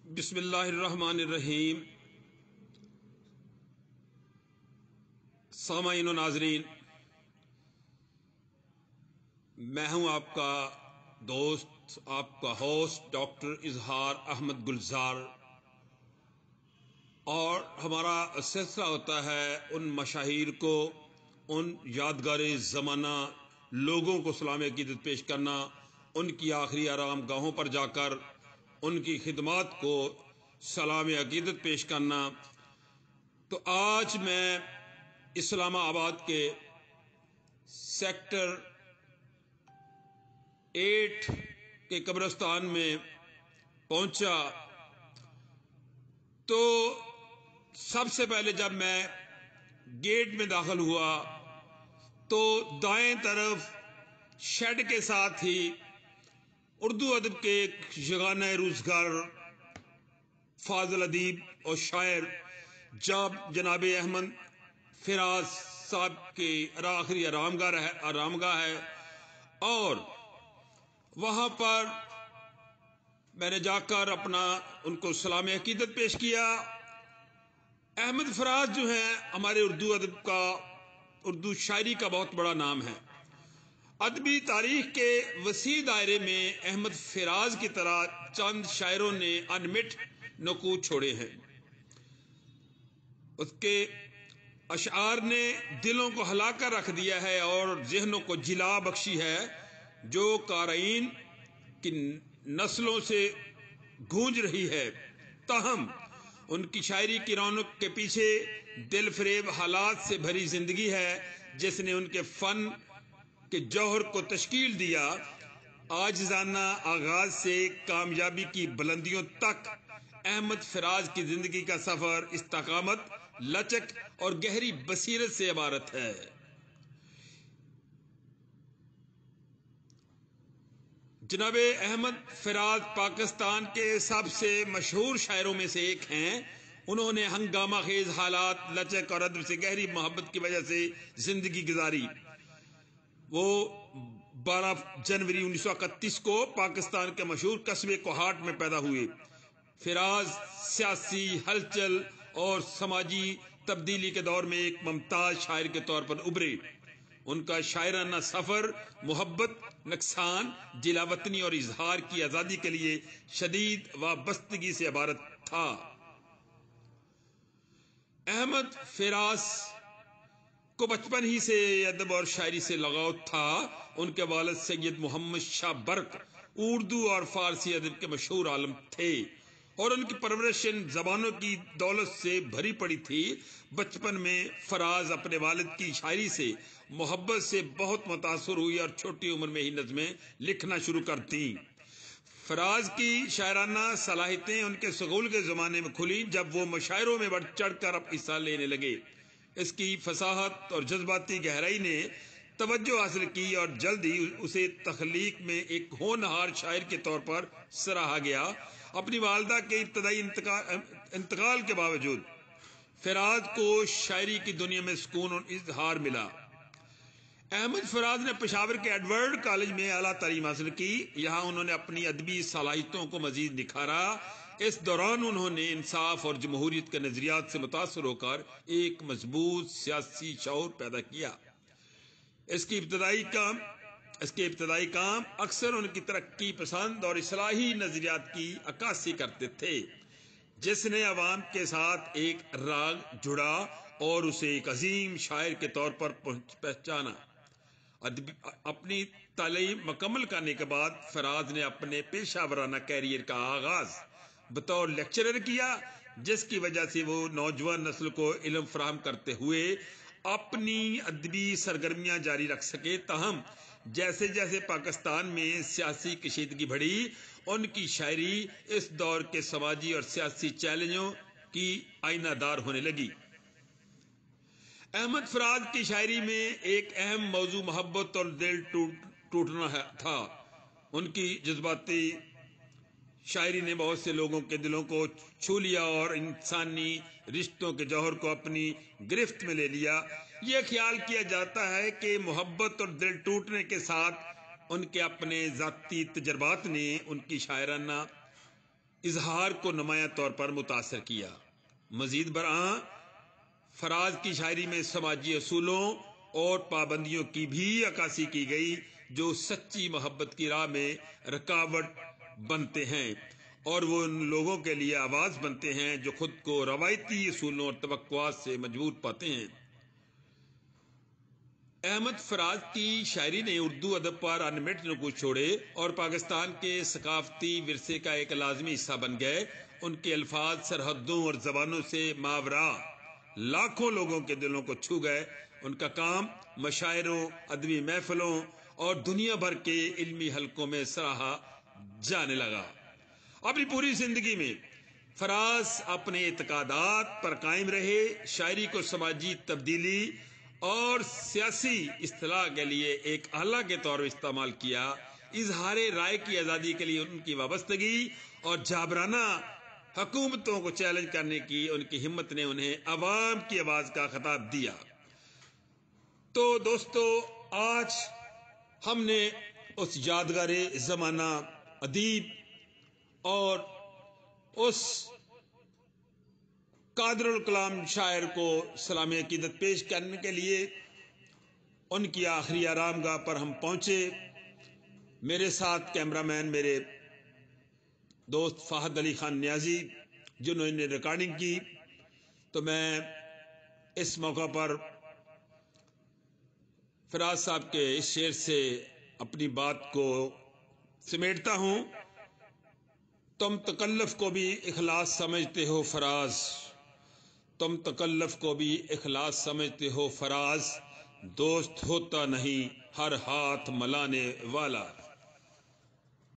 بسم اللہ الرحمن الرحیم۔ سامعین و ناظرین، میں ہوں آپ کا دوست، آپ کا ہوسٹ ڈاکٹر اظہار احمد گلزار، اور ہمارا سلسلہ ہوتا ہے ان مشاہیر کو، ان یادگار زمانہ لوگوں کو سلام عقیدت پیش کرنا، ان کی آخری آرام گاہوں پر جا کر ان کی خدمات کو سلام عقیدت پیش کرنا۔ تو آج میں اسلام آباد کے سیکٹر 8 کے قبرستان میں پہنچا تو سب سے پہلے جب میں گیٹ میں داخل ہوا تو دائیں طرف شیڈ کے ساتھ ہی اردو ادب کے ایک یگانہ روزگار فاضل ادیب اور شاعر جناب احمد فراز صاحب کی آخری آرام گاہ ہے، اور وہاں پر میں نے جا کر ان کو سلام عقیدت پیش کیا۔ احمد فراز جو ہیں ہمارے اردو ادب کا، اردو شاعری کا بہت بڑا نام ہے۔ ادبی تاریخ کے وسیع دائرے میں احمد فراز کی طرح چند شاعروں نے انمٹ نقوش چھوڑے ہیں۔ اس کے اشعار نے دلوں کو ہلا کر رکھ دیا ہے اور ذہنوں کو جلا بخشی ہے، جو قارئین کی نسلوں سے گونج رہی ہے۔ تاہم ان کی شاعری کی رونق کے پیچھے دل فریب حالات سے بھری زندگی ہے جس نے ان کے فن کے جوہر کو تشکیل دیا۔ عاجزانہ آغاز سے کامیابی کی بلندیوں تک احمد فراز کی زندگی کا سفر استقامت، لچک اور گہری بصیرت سے عبارت ہے۔ جناب احمد فراز پاکستان کے سب سے مشہور شاعروں میں سے ایک ہیں۔ انہوں نے ہنگامہ خیز حالات، لچک اور ادب سے گہری محبت کی وجہ سے زندگی گزاری۔ وہ 12 جنوری 1931 کو پاکستان کے مشہور قصبے کوہاٹ میں پیدا ہوئے۔ فراز سیاسی ہلچل اور سماجی تبدیلی کے دور میں ایک ممتاز شاعر کے طور پر ابھرے۔ ان کا شاعرانہ سفر محبت، نقصان، جلا وطنی اور اظہار کی آزادی کے لیے شدید وابستگی سے عبارت تھا۔ احمد فراز کو بچپن ہی سے ادب اور شاعری سے لگاؤ تھا۔ ان کے والد سید محمد شاہ برق اردو اور فارسی ادب کے مشہور عالم تھے اور ان کی پرورش ان زبانوں کی دولت سے بھری پڑی تھی۔ بچپن میں فراز اپنے والد کی شاعری سے محبت سے بہت متاثر ہوئی اور چھوٹی عمر میں ہی نظمیں لکھنا شروع کر دیں۔ فراز کی شاعرانہ صلاحیتیں ان کے سکول کے زمانے میں کھلی جب وہ مشاعروں میں بڑھ چڑھ کر حصہ لینے لگے۔ اس کی فصاحت اور جذباتی گہرائی نے توجہ حاصل کی اور جلد ہی اسے تخلیق میں ایک ہونہار شاعر کے طور پر سراہا گیا۔ اپنی والدہ کے ابتدائی انتقال کے باوجود فراز کو شاعری کی دنیا میں سکون اور اظہار ملا۔ احمد فراز نے پشاور کے ایڈورڈ کالج میں اعلیٰ تعلیم حاصل کی۔ یہاں انہوں نے اپنی ادبی صلاحیتوں کو مزید نکھارا۔ اس دوران انہوں نے انصاف اور جمہوریت کے نظریات سے متاثر ہو کر ایک مضبوط سیاسی شعور پیدا کیا۔ اس کے ابتدائی کام اکثر ان کی ترقی پسند اور اصلاحی نظریات کی عکاسی کرتے تھے، جس نے عوام کے ساتھ ایک راگ جڑا اور اسے ایک عظیم شاعر کے طور پر پہچانا۔ اپنی تعلیم مکمل کرنے کے بعد فراز نے اپنے پیشہ ورانہ کیریئر کا آغاز بطور لیکچرر کیا، جس کی وجہ سے وہ نوجوان نسل کو علم فراہم کرتے ہوئے اپنی ادبی سرگرمیاں جاری رکھ سکے۔ تاہم جیسے جیسے پاکستان میں سیاسی کشیدگی بڑھی، ان کی شاعری اس دور کے سماجی اور سیاسی چیلنجوں کی آئینہ دار ہونے لگی۔ احمد فراز کی شاعری میں ایک اہم موضوع محبت اور دل ٹوٹنا تھا۔ ان کی جذباتی شاعری نے بہت سے لوگوں کے دلوں کو چھو لیا اور انسانی رشتوں کے جوہر کو اپنی گرفت میں لے لیا۔ یہ خیال کیا جاتا ہے کہ محبت اور دل ٹوٹنے کے ساتھ ان کے اپنے ذاتی تجربات نے ان کی شاعرانہ اظہار کو نمایاں طور پر متاثر کیا۔ مزید برآں فراز کی شاعری میں سماجی اصولوں اور پابندیوں کی بھی عکاسی کی گئی جو سچی محبت کی راہ میں رکاوٹ بنتے ہیں، اور وہ ان لوگوں کے لیے آواز بنتے ہیں جو خود کو روایتی اصولوں اور توقعات سے مجبور پاتے ہیں۔ احمد فراز کی شاعری نے اردو ادب پر انمٹ نقوش چھوڑے اور پاکستان کے ثقافتی ورثے کا ایک لازمی حصہ بن گئے۔ ان کے الفاظ سرحدوں اور زبانوں سے ماورا لاکھوں لوگوں کے دلوں کو چھو گئے۔ ان کا کام مشاعروں، ادبی محفلوں اور دنیا بھر کے علمی حلقوں میں سراہا جانے لگا۔ اپنی پوری زندگی میں فراز اپنے اعتقادات پر قائم رہے، شاعری کو سماجی تبدیلی اور سیاسی اصلاح کے لیے ایک آلہ کے طور پر استعمال کیا۔ اظہار رائے کی آزادی کے لیے ان کی وابستگی اور جابرانہ حکومتوں کو چیلنج کرنے کی ان کی ہمت نے انہیں عوام کی آواز کا خطاب دیا۔ تو دوستو، آج ہم نے اس یادگار زمانہ ادیب اور اس قادر الکلام شاعر کو سلام عقیدت پیش کرنے کے لیے ان کی آخری آرام گاہ پر ہم پہنچے۔ میرے ساتھ کیمرہ مین میرے دوست فہد علی خان نیازی جنہوں نے ریکارڈنگ کی۔ تو میں اس موقع پر فراز صاحب کے اس شعر سے اپنی بات کو سمیٹتا ہوں۔ تم تکلف کو بھی اخلاص سمجھتے ہو فراز، تم تکلف کو بھی اخلاص سمجھتے ہو فراز، دوست ہوتا نہیں ہر ہاتھ ملانے والا۔